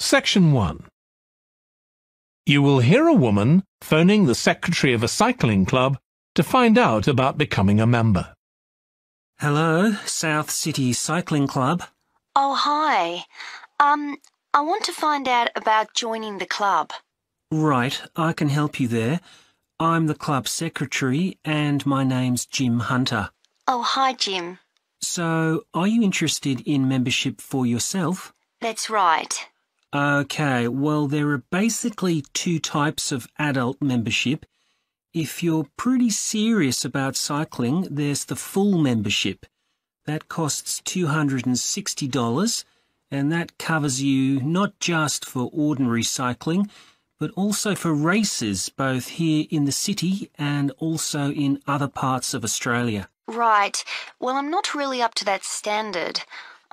Section 1. You will hear a woman phoning the secretary of a cycling club to find out about becoming a member. Hello, South City Cycling Club. Oh, hi. I want to find out about joining the club. Right, I can help you there. I'm the club secretary and my name's Jim Hunter. Oh, hi, Jim. So, are you interested in membership for yourself? That's right. Okay, well, there are basically two types of adult membership. If you're pretty serious about cycling, there's the full membership. That costs $260, and that covers you not just for ordinary cycling, but also for races, both here in the city and also in other parts of Australia. Right. Well, I'm not really up to that standard.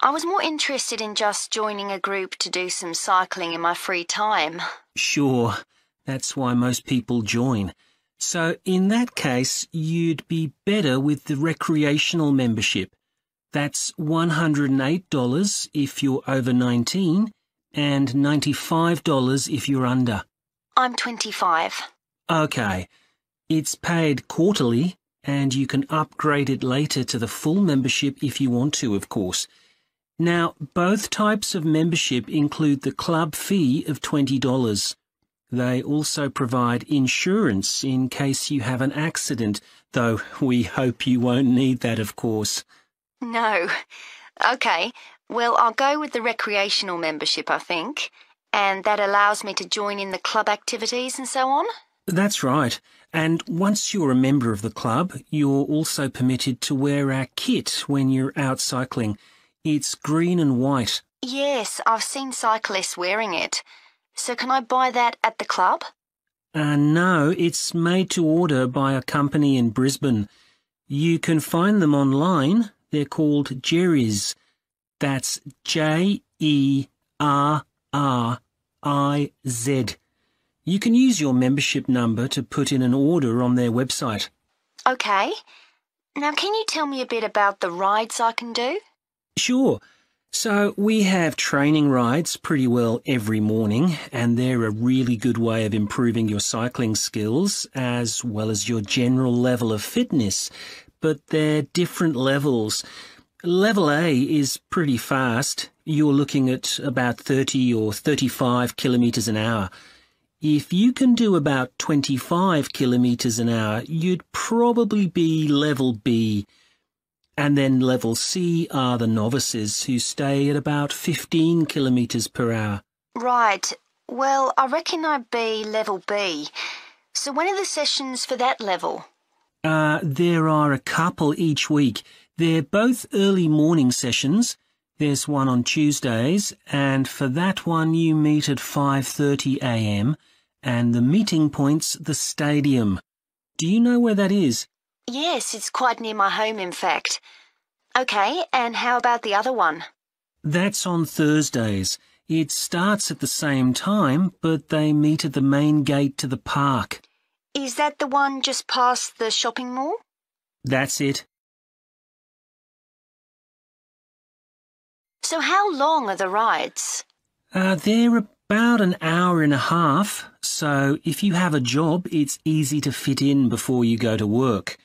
I was more interested in just joining a group to do some cycling in my free time. Sure, that's why most people join. So in that case, you'd be better with the recreational membership. That's $108 if you're over 19 and $95 if you're under. I'm 25. Okay, it's paid quarterly and you can upgrade it later to the full membership if you want to, of course. Now, both types of membership include the club fee of $20. They also provide insurance in case you have an accident, though we hope you won't need that, of course. No. Okay, well, I'll go with the recreational membership, I think, and that allows me to join in the club activities and so on? That's right. And once you're a member of the club, you're also permitted to wear our kit when you're out cycling. It's green and white. Yes, I've seen cyclists wearing it. So can I buy that at the club? No, it's made to order by a company in Brisbane. You can find them online. They're called Jerry's. That's Jerriz. You can use your membership number to put in an order on their website. Okay. Now, can you tell me a bit about the rides I can do? Sure. So we have training rides pretty well every morning, and they're a really good way of improving your cycling skills as well as your general level of fitness. But they're different levels. Level A is pretty fast. You're looking at about 30 or 35 kilometres an hour. If you can do about 25 kilometres an hour, you'd probably be level B. And then level C are the novices who stay at about 15 kilometres per hour. Right. Well, I reckon I'd be level B. So when are the sessions for that level? There are a couple each week. They're both early morning sessions. There's one on Tuesdays, and for that one you meet at 5:30 a.m, and the meeting point's the stadium. Do you know where that is? Yes, it's quite near my home, in fact. Okay, and how about the other one? That's on Thursdays. It starts at the same time, but they meet at the main gate to the park. Is that the one just past the shopping mall? That's it. So how long are the rides? They're about an hour and a half, so if you have a job, it's easy to fit in before you go to work.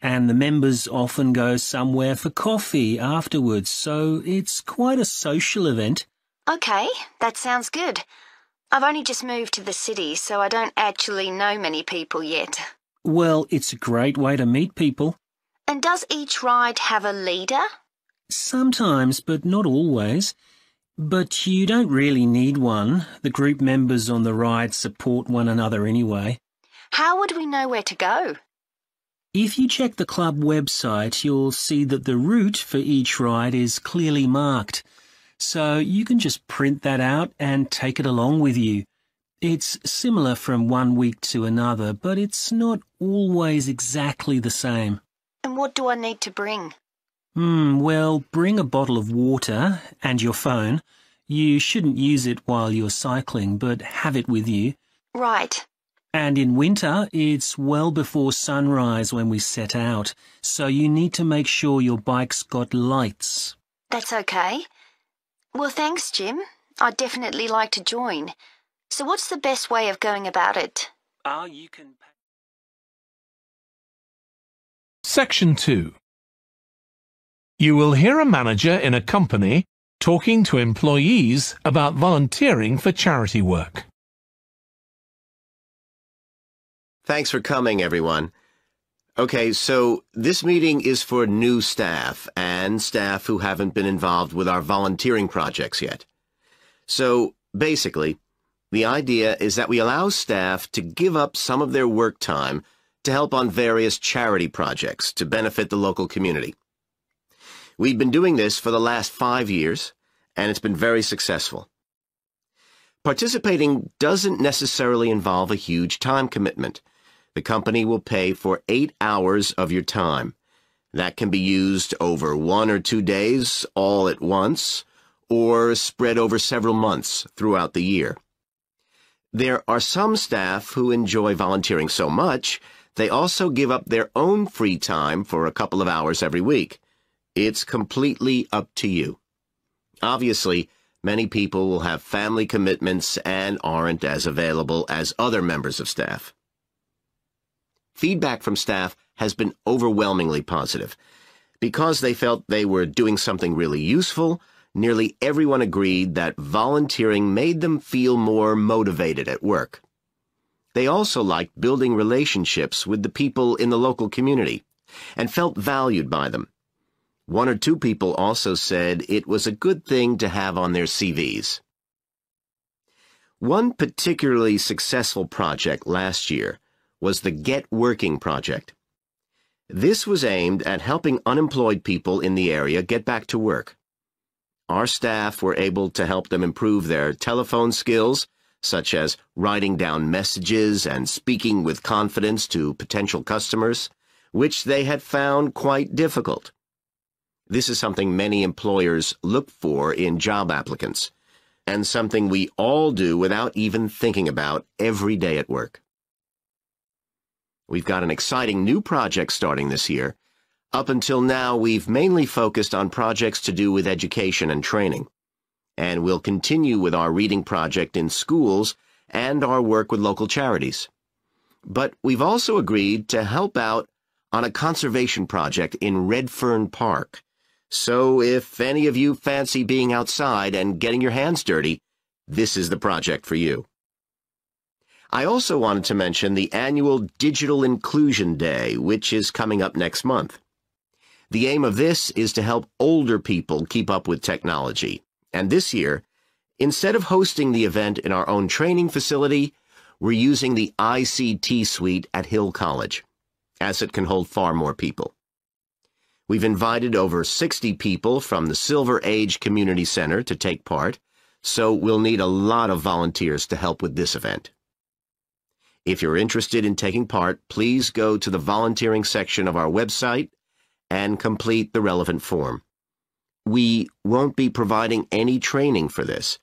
And the members often go somewhere for coffee afterwards, so it's quite a social event. Okay, that sounds good. I've only just moved to the city, so I don't actually know many people yet. Well, it's a great way to meet people. And does each ride have a leader? Sometimes, but not always. But you don't really need one. The group members on the ride support one another anyway. How would we know where to go? If you check the club website, you'll see that the route for each ride is clearly marked. So you can just print that out and take it along with you. It's similar from one week to another, but it's not always exactly the same. And what do I need to bring? Well, bring a bottle of water and your phone. You shouldn't use it while you're cycling, but have it with you. Right. And in winter, it's well before sunrise when we set out, so you need to make sure your bike's got lights. That's okay. Well, thanks, Jim. I'd definitely like to join. So what's the best way of going about it? You can... Section 2. You will hear a manager in a company talking to employees about volunteering for charity work. Thanks for coming, everyone. Okay, so this meeting is for new staff and staff who haven't been involved with our volunteering projects yet. So, basically, the idea is that we allow staff to give up some of their work time to help on various charity projects to benefit the local community. We've been doing this for the last 5 years, and it's been very successful. Participating doesn't necessarily involve a huge time commitment. The company will pay for 8 hours of your time. That can be used over 1 or 2 days all at once, or spread over several months throughout the year. There are some staff who enjoy volunteering so much, they also give up their own free time for a couple of hours every week. It's completely up to you. Obviously, many people will have family commitments and aren't as available as other members of staff. Feedback from staff has been overwhelmingly positive. Because they felt they were doing something really useful, nearly everyone agreed that volunteering made them feel more motivated at work. They also liked building relationships with the people in the local community and felt valued by them. 1 or 2 people also said it was a good thing to have on their CVs. One particularly successful project last year was the Get Working project. This was aimed at helping unemployed people in the area get back to work. Our staff were able to help them improve their telephone skills, such as writing down messages and speaking with confidence to potential customers, which they had found quite difficult. This is something many employers look for in job applicants, and something we all do without even thinking about every day at work. We've got an exciting new project starting this year. Up until now, we've mainly focused on projects to do with education and training. And we'll continue with our reading project in schools and our work with local charities. But we've also agreed to help out on a conservation project in Redfern Park. So if any of you fancy being outside and getting your hands dirty, this is the project for you. I also wanted to mention the annual Digital Inclusion Day, which is coming up next month. The aim of this is to help older people keep up with technology. And this year, instead of hosting the event in our own training facility, we're using the ICT suite at Hill College, as it can hold far more people. We've invited over 60 people from the Silver Age Community Center to take part, so we'll need a lot of volunteers to help with this event. If you're interested in taking part, please go to the volunteering section of our website and complete the relevant form. We won't be providing any training for this,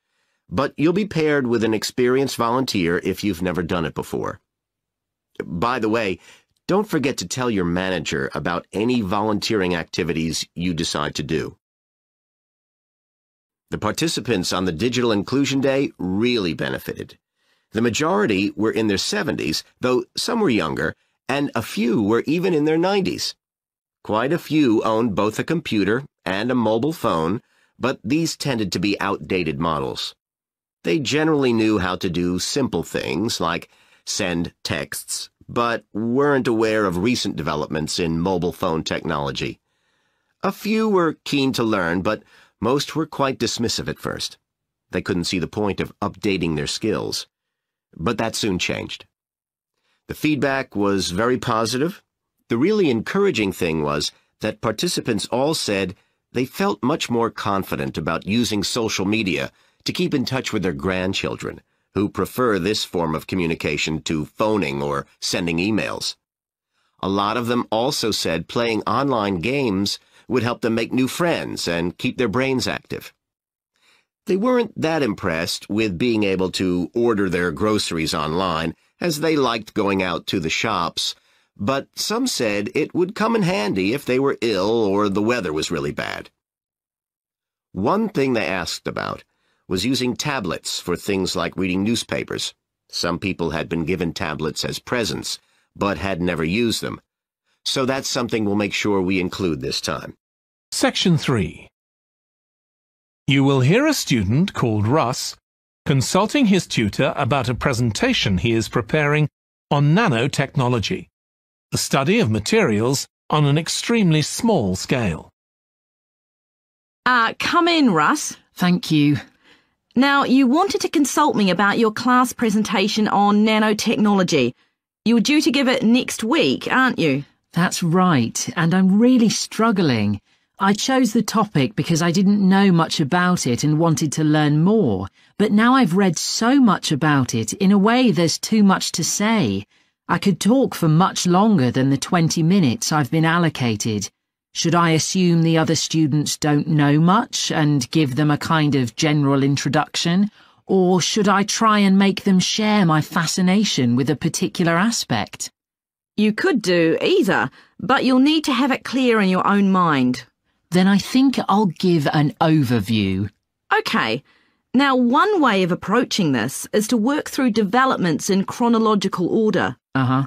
but you'll be paired with an experienced volunteer if you've never done it before. By the way, don't forget to tell your manager about any volunteering activities you decide to do. The participants on the Digital Inclusion Day really benefited. The majority were in their 70s, though some were younger, and a few were even in their 90s. Quite a few owned both a computer and a mobile phone, but these tended to be outdated models. They generally knew how to do simple things like send texts, but weren't aware of recent developments in mobile phone technology. A few were keen to learn, but most were quite dismissive at first. They couldn't see the point of updating their skills. But that soon changed. The feedback was very positive. The really encouraging thing was that participants all said they felt much more confident about using social media to keep in touch with their grandchildren, who prefer this form of communication to phoning or sending emails. A lot of them also said playing online games would help them make new friends and keep their brains active. They weren't that impressed with being able to order their groceries online, as they liked going out to the shops, but some said it would come in handy if they were ill or the weather was really bad. One thing they asked about was using tablets for things like reading newspapers. Some people had been given tablets as presents, but had never used them. So that's something we'll make sure we include this time. Section 3. You will hear a student called Russ consulting his tutor about a presentation he is preparing on nanotechnology, the study of materials on an extremely small scale. Come in, Russ. Thank you. Now, you wanted to consult me about your class presentation on nanotechnology. You're due to give it next week, aren't you? That's right, and I'm really struggling. I chose the topic because I didn't know much about it and wanted to learn more, but now I've read so much about it, in a way there's too much to say. I could talk for much longer than the 20 minutes I've been allocated. Should I assume the other students don't know much and give them a kind of general introduction, or should I try and make them share my fascination with a particular aspect? You could do either, but you'll need to have it clear in your own mind. Then I think I'll give an overview. OK. Now, one way of approaching this is to work through developments in chronological order. Uh-huh.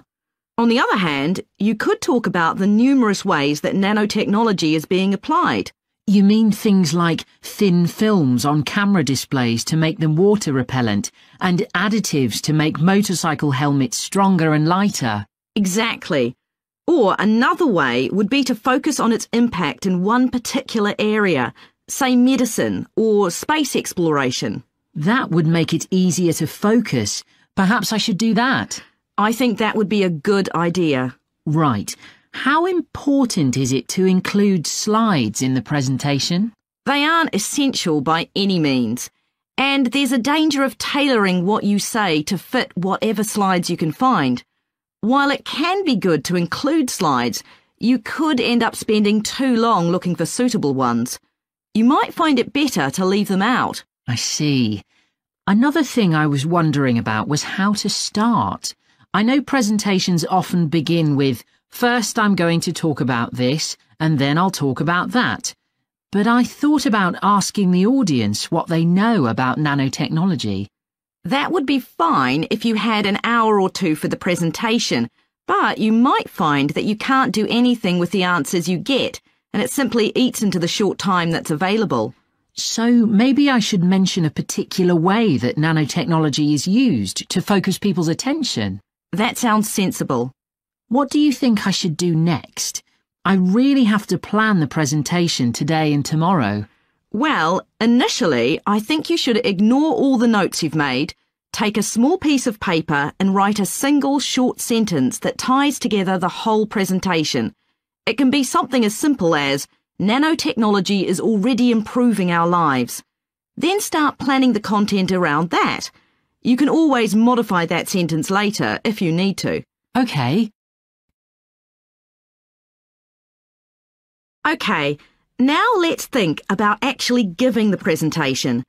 On the other hand, you could talk about the numerous ways that nanotechnology is being applied. You mean things like thin films on camera displays to make them water repellent and additives to make motorcycle helmets stronger and lighter? Exactly. Or another way would be to focus on its impact in one particular area, say medicine or space exploration. That would make it easier to focus. Perhaps I should do that. I think that would be a good idea. Right. How important is it to include slides in the presentation? They aren't essential by any means, and there's a danger of tailoring what you say to fit whatever slides you can find. While it can be good to include slides, you could end up spending too long looking for suitable ones. You might find it better to leave them out. I see. Another thing I was wondering about was how to start. I know presentations often begin with, first I'm going to talk about this, and then I'll talk about that. But I thought about asking the audience what they know about nanotechnology. That would be fine if you had an hour or two for the presentation, but you might find that you can't do anything with the answers you get, and it simply eats into the short time that's available. So maybe I should mention a particular way that nanotechnology is used to focus people's attention. That sounds sensible. What do you think I should do next? I really have to plan the presentation today and tomorrow. Well, initially, I think you should ignore all the notes you've made, take a small piece of paper and write a single short sentence that ties together the whole presentation. It can be something as simple as, nanotechnology is already improving our lives. Then start planning the content around that. You can always modify that sentence later if you need to. OK. OK, now let's think about actually giving the presentation.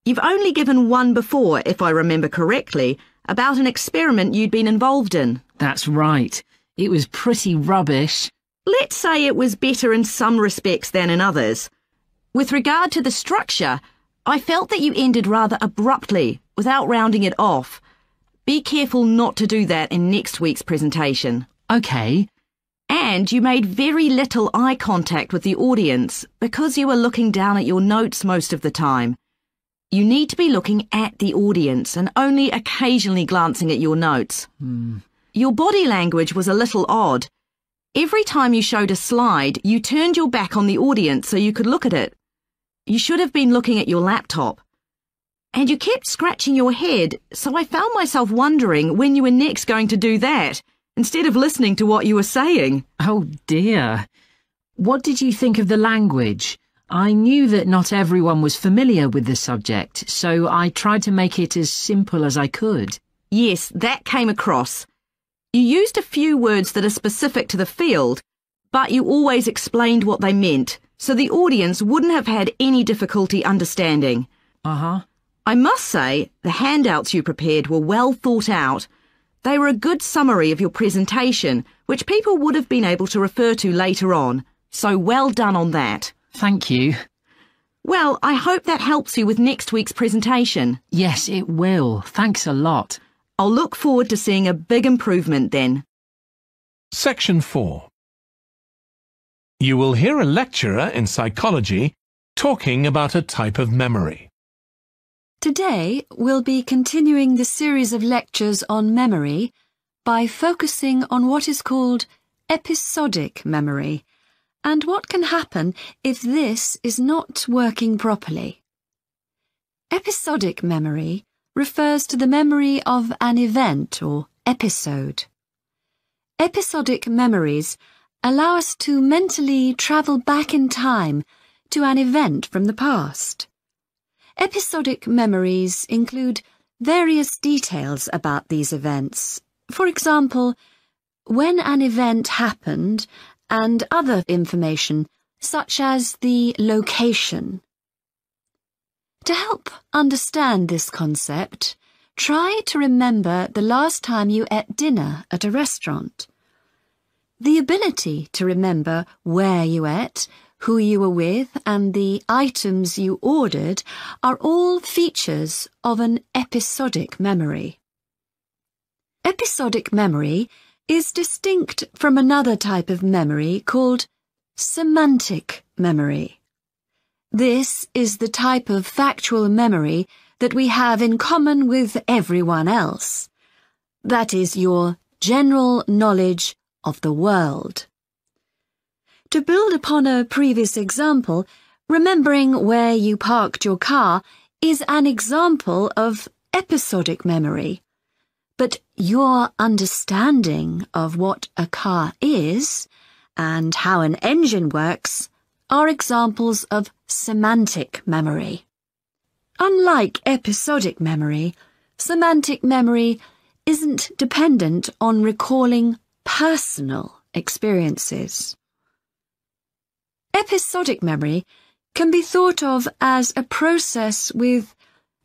You've only given one before, if I remember correctly, about an experiment you'd been involved in. That's right. It was pretty rubbish. Let's say it was better in some respects than in others. With regard to the structure, I felt that you ended rather abruptly, without rounding it off. Be careful not to do that in next week's presentation. OK. And you made very little eye contact with the audience because you were looking down at your notes most of the time. You need to be looking at the audience and only occasionally glancing at your notes. Your body language was a little odd. Every time you showed a slide, you turned your back on the audience so you could look at it. You should have been looking at your laptop. And you kept scratching your head, so I found myself wondering when you were next going to do that, instead of listening to what you were saying. Oh dear. What did you think of the language? I knew that not everyone was familiar with the subject, so I tried to make it as simple as I could. Yes, that came across. You used a few words that are specific to the field, but you always explained what they meant, so the audience wouldn't have had any difficulty understanding. Uh-huh. I must say, the handouts you prepared were well thought out. They were a good summary of your presentation, which people would have been able to refer to later on, so well done on that. Thank you. Well, I hope that helps you with next week's presentation. Yes, it will. Thanks a lot. I'll look forward to seeing a big improvement then. Section 4. You will hear a lecturer in psychology talking about a type of memory. Today, we'll be continuing the series of lectures on memory by focusing on what is called episodic memory and what can happen if this is not working properly. Episodic memory refers to the memory of an event or episode. Episodic memories allow us to mentally travel back in time to an event from the past. Episodic memories include various details about these events. For example, when an event happened and other information such as the location. To help understand this concept, try to remember the last time you ate dinner at a restaurant. The ability to remember where you ate, who you were with, and the items you ordered are all features of an episodic memory. Episodic memory is distinct from another type of memory called semantic memory. This is the type of factual memory that we have in common with everyone else. That is your general knowledge of the world. To build upon a previous example, remembering where you parked your car is an example of episodic memory. But your understanding of what a car is and how an engine works are examples of semantic memory. Unlike episodic memory, semantic memory isn't dependent on recalling personal experiences. Episodic memory can be thought of as a process with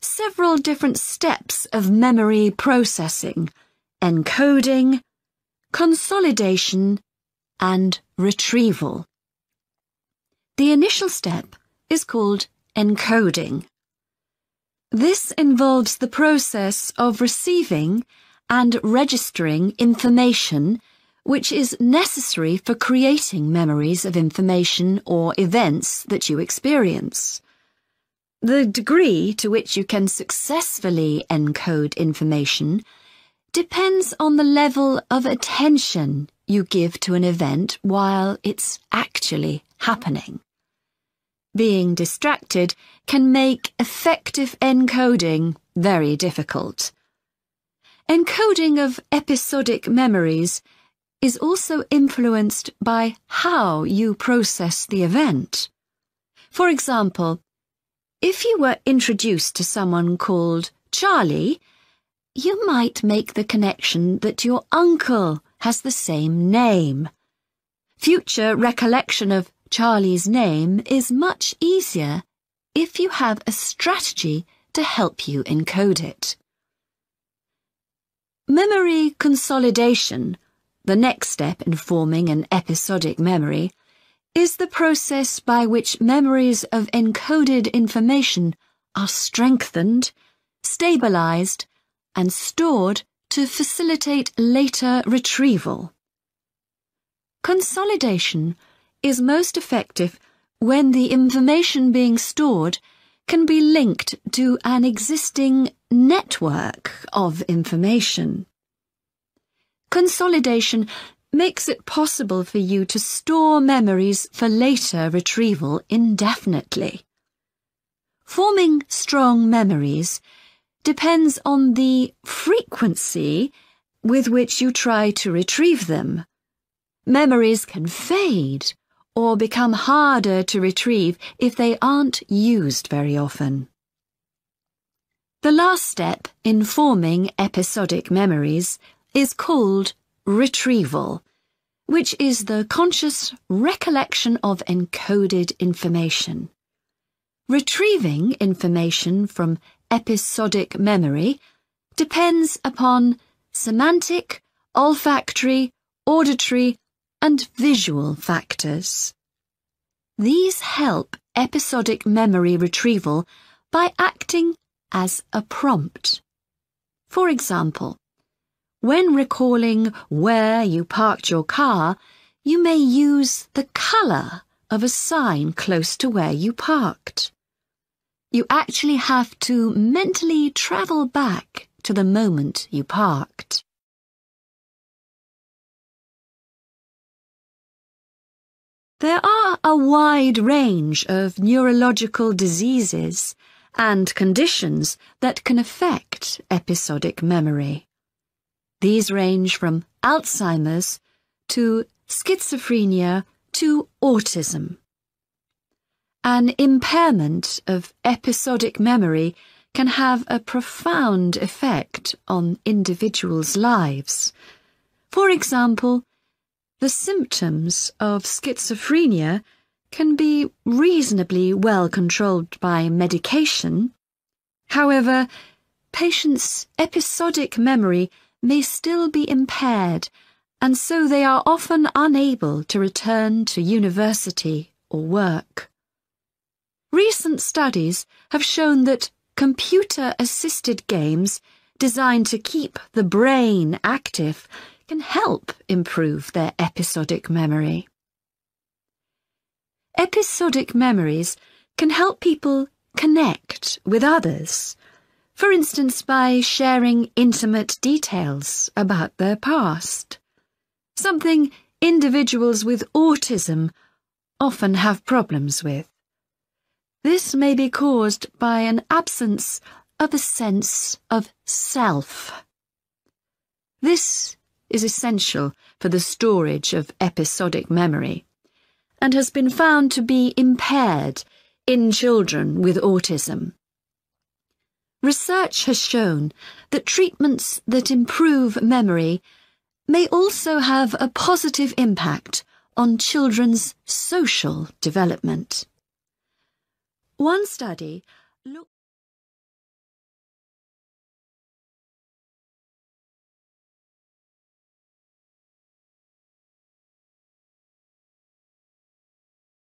several different steps of memory processing, encoding, consolidation, and retrieval. The initial step is called encoding. This involves the process of receiving and registering information which is necessary for creating memories of information or events that you experience. The degree to which you can successfully encode information depends on the level of attention you give to an event while it's actually happening. Being distracted can make effective encoding very difficult. Encoding of episodic memories is also influenced by how you process the event. For example, if you were introduced to someone called Charlie, you might make the connection that your uncle has the same name. Future recollection of Charlie's name is much easier if you have a strategy to help you encode it. Memory consolidation, the next step in forming an episodic memory, is the process by which memories of encoded information are strengthened, stabilized, and stored to facilitate later retrieval. Consolidation is most effective when the information being stored can be linked to an existing network of information. Consolidation makes it possible for you to store memories for later retrieval indefinitely. Forming strong memories depends on the frequency with which you try to retrieve them. Memories can fade or become harder to retrieve if they aren't used very often. The last step in forming episodic memories is called retrieval, which is the conscious recollection of encoded information. Retrieving information from episodic memory depends upon semantic, olfactory, auditory, and visual factors. These help episodic memory retrieval by acting as a prompt. For example, when recalling where you parked your car, you may use the colour of a sign close to where you parked. You actually have to mentally travel back to the moment you parked. There are a wide range of neurological diseases and conditions that can affect episodic memory. These range from Alzheimer's to schizophrenia to autism. An impairment of episodic memory can have a profound effect on individuals' lives. For example, the symptoms of schizophrenia can be reasonably well controlled by medication. However, patients' episodic memory may still be impaired, and so they are often unable to return to university or work. Recent studies have shown that computer-assisted games designed to keep the brain active can help improve their episodic memory. Episodic memories can help people connect with others, for instance by sharing intimate details about their past, something individuals with autism often have problems with. This may be caused by an absence of a sense of self. This is essential for the storage of episodic memory and has been found to be impaired in children with autism. Research has shown that treatments that improve memory may also have a positive impact on children's social development. One study looked